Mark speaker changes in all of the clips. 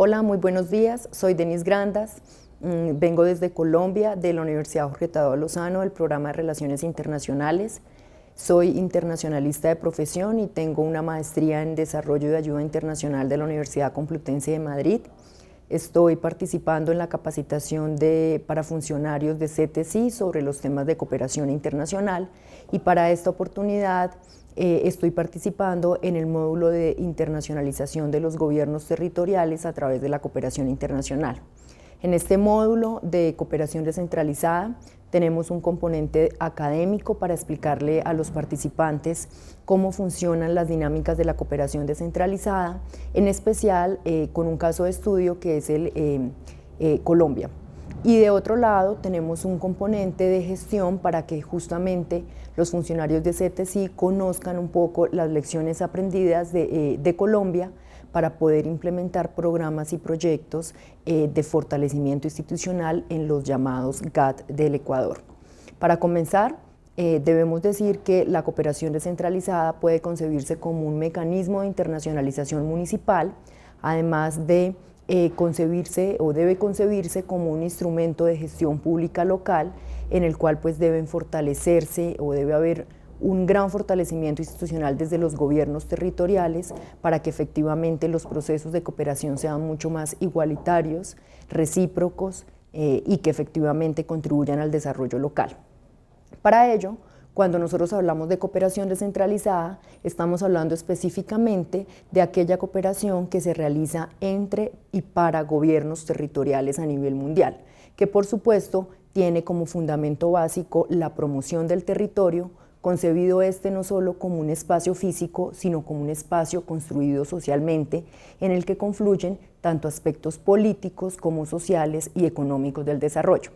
Speaker 1: Hola, muy buenos días. Soy Denise Grandas. Vengo desde Colombia, de la Universidad Jorge Tadeo Lozano, del programa de Relaciones Internacionales. Soy internacionalista de profesión y tengo una maestría en Desarrollo y Ayuda Internacional de la Universidad Complutense de Madrid. Estoy participando en la capacitación para funcionarios de CTC sobre los temas de cooperación internacional y para esta oportunidad estoy participando en el módulo de internacionalización de los gobiernos territoriales a través de la cooperación internacional. En este módulo de cooperación descentralizada tenemos un componente académico para explicarle a los participantes cómo funcionan las dinámicas de la cooperación descentralizada, en especial con un caso de estudio que es Colombia. Y de otro lado tenemos un componente de gestión para que justamente los funcionarios de CTC conozcan un poco las lecciones aprendidas de Colombia para poder implementar programas y proyectos de fortalecimiento institucional en los llamados GATT del Ecuador. Para comenzar, debemos decir que la cooperación descentralizada puede concebirse como un mecanismo de internacionalización municipal, además de concebirse o debe concebirse como un instrumento de gestión pública local en el cual pues deben fortalecerse o debe haber un gran fortalecimiento institucional desde los gobiernos territoriales para que efectivamente los procesos de cooperación sean mucho más igualitarios, recíprocos y que efectivamente contribuyan al desarrollo local. Para ello, cuando nosotros hablamos de cooperación descentralizada, estamos hablando específicamente de aquella cooperación que se realiza entre y para gobiernos territoriales a nivel mundial, que por supuesto tiene como fundamento básico la promoción del territorio, concebido no solo como un espacio físico, sino como un espacio construido socialmente, en el que confluyen tanto aspectos políticos como sociales y económicos del desarrollo.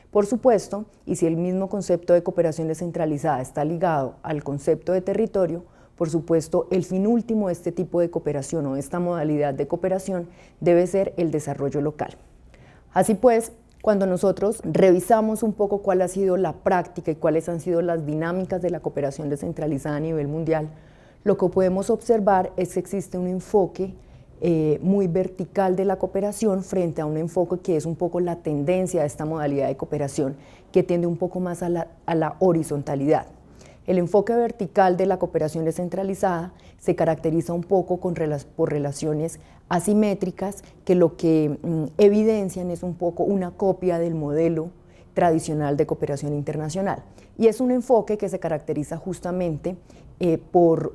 Speaker 1: Por supuesto, y si el mismo concepto de cooperación descentralizada está ligado al concepto de territorio, por supuesto, el fin último de este tipo de cooperación o de esta modalidad de cooperación debe ser el desarrollo local. Así pues, cuando nosotros revisamos un poco cuál ha sido la práctica y cuáles han sido las dinámicas de la cooperación descentralizada a nivel mundial, lo que podemos observar es que existe un enfoque muy vertical de la cooperación frente a un enfoque que es un poco la tendencia de esta modalidad de cooperación que tiende un poco más a la horizontalidad. El enfoque vertical de la cooperación descentralizada se caracteriza un poco por relaciones asimétricas que lo que evidencian es un poco una copia del modelo tradicional de cooperación internacional. Y es un enfoque que se caracteriza justamente por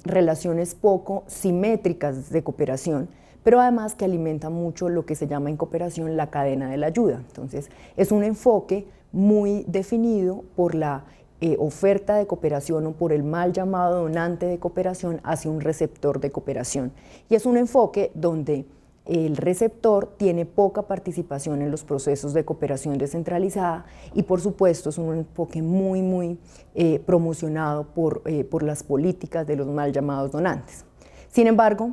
Speaker 1: relaciones poco simétricas de cooperación, pero además que alimenta mucho lo que se llama en cooperación la cadena de la ayuda. Entonces, es un enfoque muy definido por la oferta de cooperación o por el mal llamado donante de cooperación hacia un receptor de cooperación. Y es un enfoque donde el receptor tiene poca participación en los procesos de cooperación descentralizada y por supuesto es un enfoque muy promocionado por las políticas de los mal llamados donantes. Sin embargo,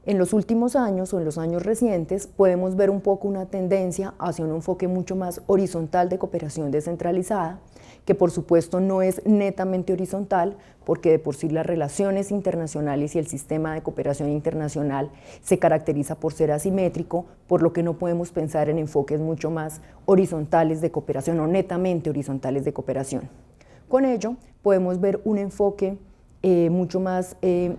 Speaker 1: en los últimos años o en los años recientes podemos ver un poco una tendencia hacia un enfoque mucho más horizontal de cooperación descentralizada, que por supuesto no es netamente horizontal, porque de por sí las relaciones internacionales y el sistema de cooperación internacional se caracteriza por ser asimétrico, por lo que no podemos pensar en enfoques mucho más horizontales de cooperación o netamente horizontales de cooperación. Con ello podemos ver un enfoque mucho más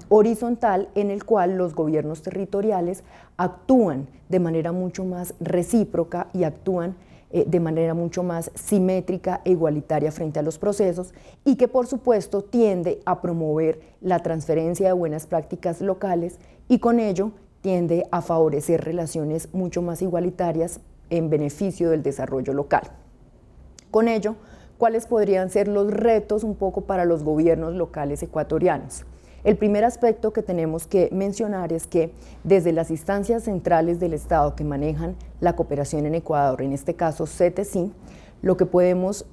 Speaker 1: horizontal en el cual los gobiernos territoriales actúan de manera mucho más recíproca y actúan de manera mucho más simétrica e igualitaria frente a los procesos y que por supuesto tiende a promover la transferencia de buenas prácticas locales y con ello tiende a favorecer relaciones mucho más igualitarias en beneficio del desarrollo local. Con ello, ¿cuáles podrían ser los retos un poco para los gobiernos locales ecuatorianos? El primer aspecto que tenemos que mencionar es que desde las instancias centrales del Estado que manejan la cooperación en Ecuador, en este caso CTC, lo que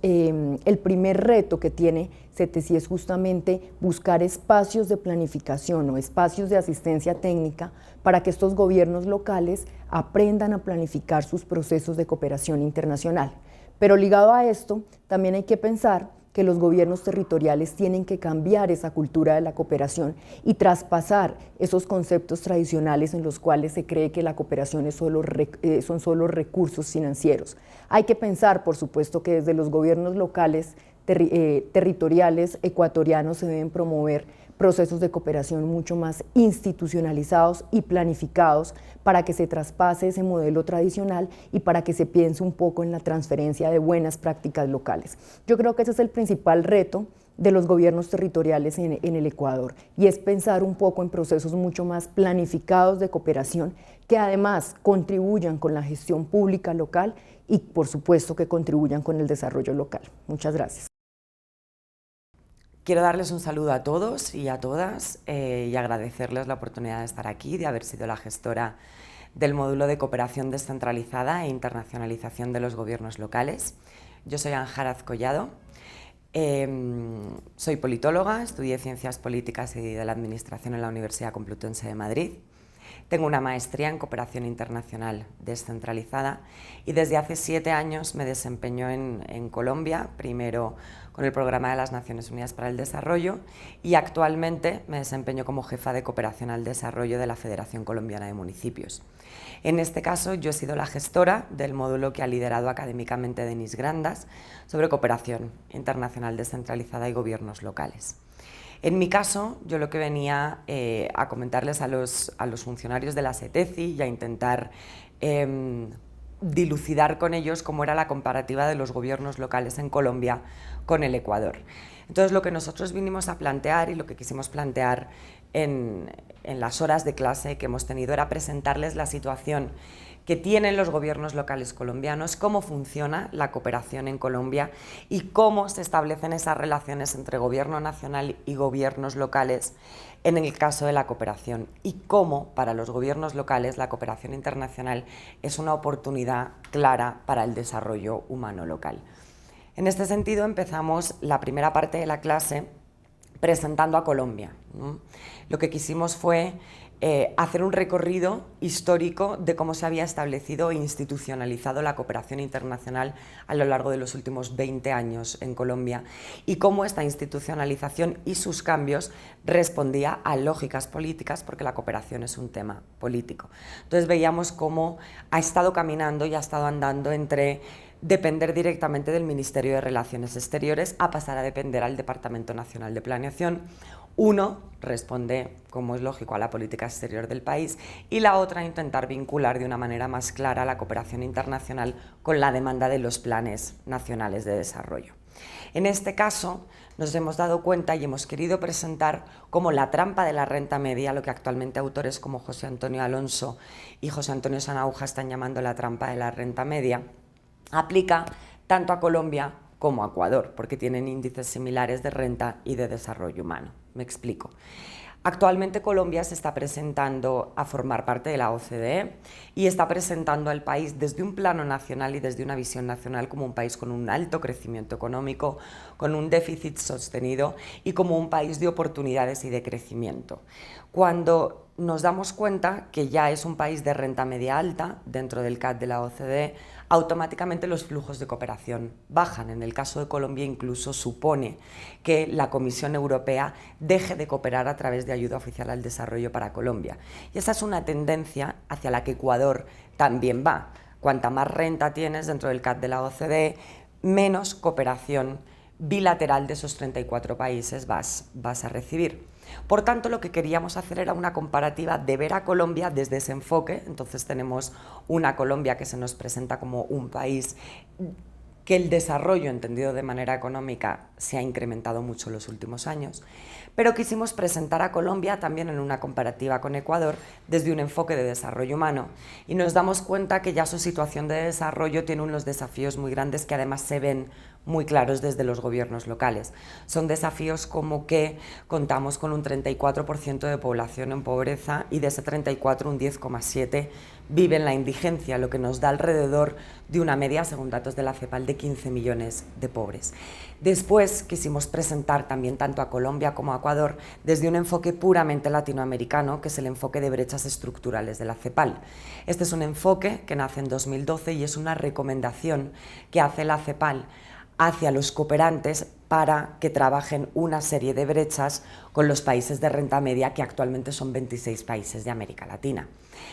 Speaker 1: el primer reto que tiene CTC es justamente buscar espacios de planificación o espacios de asistencia técnica para que estos gobiernos locales aprendan a planificar sus procesos de cooperación internacional. Pero ligado a esto, también hay que pensar que los gobiernos territoriales tienen que cambiar esa cultura de la cooperación y traspasar esos conceptos tradicionales en los cuales se cree que la cooperación es son solo recursos financieros. Hay que pensar, por supuesto, que desde los gobiernos locales, territoriales, ecuatorianos, se deben promover procesos de cooperación mucho más institucionalizados y planificados para que se traspase ese modelo tradicional y para que se piense un poco en la transferencia de buenas prácticas locales. Yo creo que ese es el principal reto de los gobiernos territoriales en el Ecuador, y es pensar un poco en procesos mucho más planificados de cooperación que además contribuyan con la gestión pública local y por supuesto que contribuyan con el desarrollo local. Muchas gracias.
Speaker 2: Quiero darles un saludo a todos y a todas y agradecerles la oportunidad de estar aquí, de haber sido la gestora del módulo de cooperación descentralizada e internacionalización de los gobiernos locales. Yo soy Anjaraz Collado, soy politóloga, estudié Ciencias Políticas y de la Administración en la Universidad Complutense de Madrid. Tengo una maestría en Cooperación Internacional Descentralizada y desde hace 7 años me desempeño en Colombia, primero con el Programa de las Naciones Unidas para el Desarrollo y actualmente me desempeño como jefa de Cooperación al Desarrollo de la Federación Colombiana de Municipios. En este caso yo he sido la gestora del módulo que ha liderado académicamente Denis Grandas sobre Cooperación Internacional Descentralizada y Gobiernos Locales. En mi caso, yo lo que venía a comentarles a los funcionarios de la SETECI y a intentar dilucidar con ellos cómo era la comparativa de los gobiernos locales en Colombia con el Ecuador. Entonces, lo que nosotros vinimos a plantear y lo que quisimos plantear en las horas de clase que hemos tenido era presentarles la situación que tienen los gobiernos locales colombianos, cómo funciona la cooperación en Colombia y cómo se establecen esas relaciones entre gobierno nacional y gobiernos locales en el caso de la cooperación y cómo para los gobiernos locales la cooperación internacional es una oportunidad clara para el desarrollo humano local. En este sentido empezamos la primera parte de la clase presentando a Colombia, ¿no? Lo que quisimos fue hacer un recorrido histórico de cómo se había establecido e institucionalizado la cooperación internacional a lo largo de los últimos 20 años en Colombia y cómo esta institucionalización y sus cambios respondía a lógicas políticas, porque la cooperación es un tema político. Entonces veíamos cómo ha estado caminando y ha estado andando entre depender directamente del Ministerio de Relaciones Exteriores a pasar a depender al Departamento Nacional de Planeación. Uno responde, como es lógico, a la política exterior del país y la otra intentar vincular de una manera más clara la cooperación internacional con la demanda de los planes nacionales de desarrollo. En este caso nos hemos dado cuenta y hemos querido presentar cómo la trampa de la renta media, lo que actualmente autores como José Antonio Alonso y José Antonio Sanauja están llamando la trampa de la renta media, aplica tanto a Colombia como a Ecuador, porque tienen índices similares de renta y de desarrollo humano. Me explico. Actualmente Colombia se está presentando a formar parte de la OCDE y está presentando al país desde un plano nacional y desde una visión nacional como un país con un alto crecimiento económico, con un déficit sostenido y como un país de oportunidades y de crecimiento. Cuando nos damos cuenta que ya es un país de renta media alta dentro del CAD de la OCDE, automáticamente los flujos de cooperación bajan. En el caso de Colombia incluso supone que la Comisión Europea deje de cooperar a través de ayuda oficial al desarrollo para Colombia. Y esa es una tendencia hacia la que Ecuador también va. Cuanta más renta tienes dentro del CAD de la OCDE, menos cooperación bilateral de esos 34 países vas a recibir. Por tanto, lo que queríamos hacer era una comparativa de ver a Colombia desde ese enfoque. Entonces tenemos una Colombia que se nos presenta como un país que el desarrollo, entendido de manera económica, se ha incrementado mucho en los últimos años, pero quisimos presentar a Colombia también en una comparativa con Ecuador desde un enfoque de desarrollo humano y nos damos cuenta que ya su situación de desarrollo tiene unos desafíos muy grandes que además se ven muy claros desde los gobiernos locales. Son desafíos como que contamos con un 34% de población en pobreza y de ese 34 un 10,7% vive en la indigencia, lo que nos da alrededor de una media, según datos de la CEPAL, de 15 millones de pobres. Después quisimos presentar también tanto a Colombia como a Ecuador desde un enfoque puramente latinoamericano, que es el enfoque de brechas estructurales de la CEPAL. Este es un enfoque que nace en 2012 y es una recomendación que hace la CEPAL hacia los cooperantes para que trabajen una serie de brechas con los países de renta media, que actualmente son 26 países de América Latina.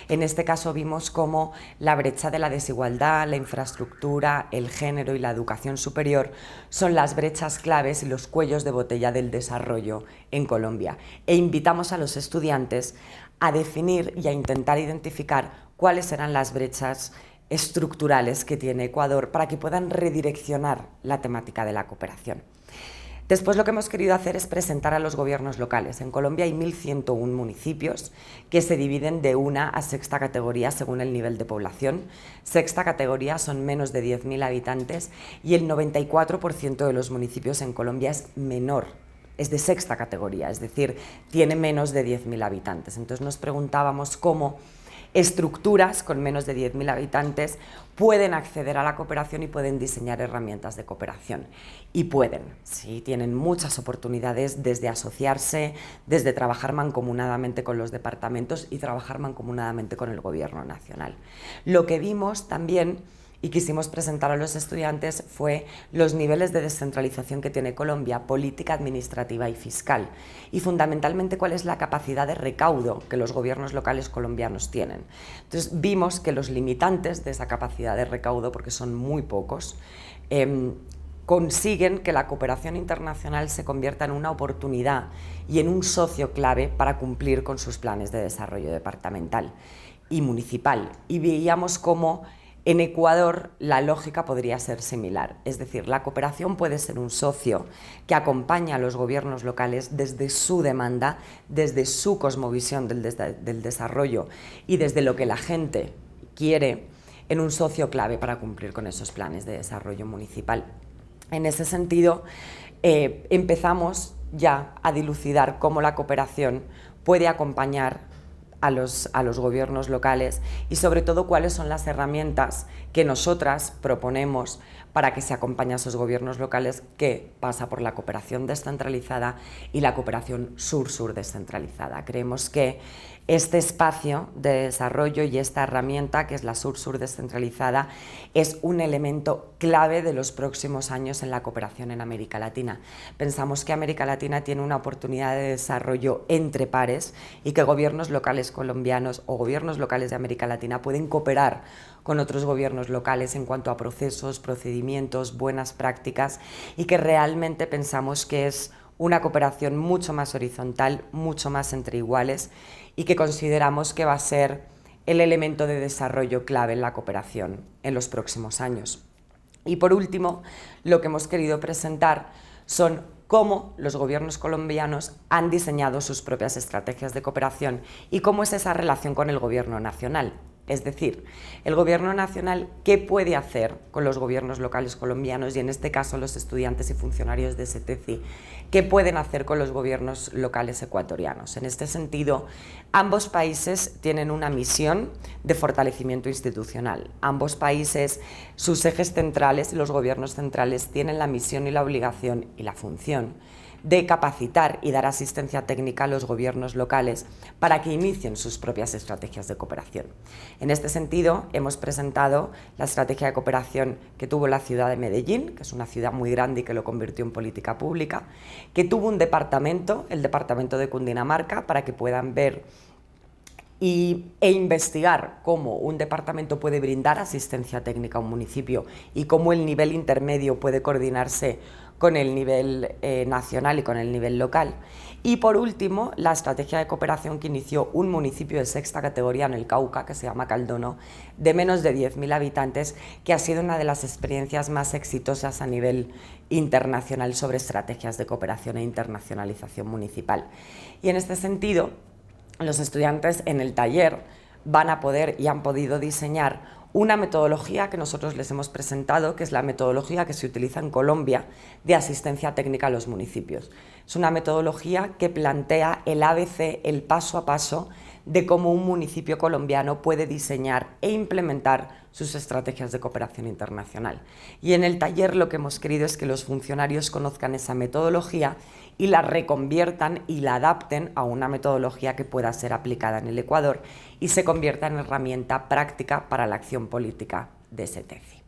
Speaker 2: En este caso vimos cómo la brecha de la desigualdad, la infraestructura, el género y la educación superior son las brechas claves y los cuellos de botella del desarrollo en Colombia. E invitamos a los estudiantes a definir y a intentar identificar cuáles eran las brechas estructurales que tiene Ecuador para que puedan redireccionar la temática de la cooperación. Después lo que hemos querido hacer es presentar a los gobiernos locales. En Colombia hay 1.101 municipios que se dividen de 1 a 6ª categoría según el nivel de población. 6ª categoría son menos de 10.000 habitantes y el 94% de los municipios en Colombia es menor, es de 6ª categoría, es decir, tiene menos de 10.000 habitantes. Entonces nos preguntábamos cómo estructuras con menos de 10.000 habitantes pueden acceder a la cooperación y pueden diseñar herramientas de cooperación. Y pueden, sí, tienen muchas oportunidades desde asociarse, desde trabajar mancomunadamente con los departamentos y trabajar mancomunadamente con el gobierno nacional. Lo que vimos también y quisimos presentar a los estudiantes fue los niveles de descentralización que tiene Colombia, política, administrativa y fiscal, y fundamentalmente cuál es la capacidad de recaudo que los gobiernos locales colombianos tienen. Entonces vimos que los limitantes de esa capacidad de recaudo, porque son muy pocos, consiguen que la cooperación internacional se convierta en una oportunidad y en un socio clave para cumplir con sus planes de desarrollo departamental y municipal. Y veíamos cómo en Ecuador la lógica podría ser similar, es decir, la cooperación puede ser un socio que acompaña a los gobiernos locales desde su demanda, desde su cosmovisión del desarrollo y desde lo que la gente quiere, en un socio clave para cumplir con esos planes de desarrollo municipal. En ese sentido, empezamos ya a dilucidar cómo la cooperación puede acompañar a los gobiernos locales y sobre todo cuáles son las herramientas que nosotras proponemos para que se acompañe a esos gobiernos locales, que pasa por la cooperación descentralizada y la cooperación sur-sur descentralizada. Creemos que este espacio de desarrollo y esta herramienta, que es la sur-sur descentralizada, es un elemento clave de los próximos años en la cooperación en América Latina. Pensamos que América Latina tiene una oportunidad de desarrollo entre pares y que gobiernos locales colombianos o gobiernos locales de América Latina pueden cooperar con otros gobiernos locales en cuanto a procesos, procedimientos, buenas prácticas, y que realmente pensamos que es una cooperación mucho más horizontal, mucho más entre iguales, y que consideramos que va a ser el elemento de desarrollo clave en la cooperación en los próximos años. Y por último, lo que hemos querido presentar son cómo los gobiernos colombianos han diseñado sus propias estrategias de cooperación y cómo es esa relación con el gobierno nacional. Es decir, el gobierno nacional, ¿qué puede hacer con los gobiernos locales colombianos y en este caso los estudiantes y funcionarios de SETECI? ¿Qué pueden hacer con los gobiernos locales ecuatorianos? En este sentido, ambos países tienen una misión de fortalecimiento institucional. Ambos países, sus ejes centrales y los gobiernos centrales tienen la misión y la obligación y la función de capacitar y dar asistencia técnica a los gobiernos locales para que inicien sus propias estrategias de cooperación. En este sentido, hemos presentado la estrategia de cooperación que tuvo la ciudad de Medellín, que es una ciudad muy grande y que lo convirtió en política pública, que tuvo un departamento, el departamento de Cundinamarca, para que puedan ver e investigar cómo un departamento puede brindar asistencia técnica a un municipio y cómo el nivel intermedio puede coordinarse con el nivel nacional y con el nivel local. Y por último, la estrategia de cooperación que inició un municipio de 6ª categoría en el Cauca, que se llama Caldono, de menos de 10.000 habitantes, que ha sido una de las experiencias más exitosas a nivel internacional sobre estrategias de cooperación e internacionalización municipal. Y en este sentido, los estudiantes en el taller van a poder y han podido diseñar una metodología que nosotros les hemos presentado, que es la metodología que se utiliza en Colombia de asistencia técnica a los municipios. Es una metodología que plantea el ABC, el paso a paso de cómo un municipio colombiano puede diseñar e implementar sus estrategias de cooperación internacional. Y en el taller lo que hemos querido es que los funcionarios conozcan esa metodología y la reconviertan y la adapten a una metodología que pueda ser aplicada en el Ecuador y se convierta en herramienta práctica para la acción política de SETECI.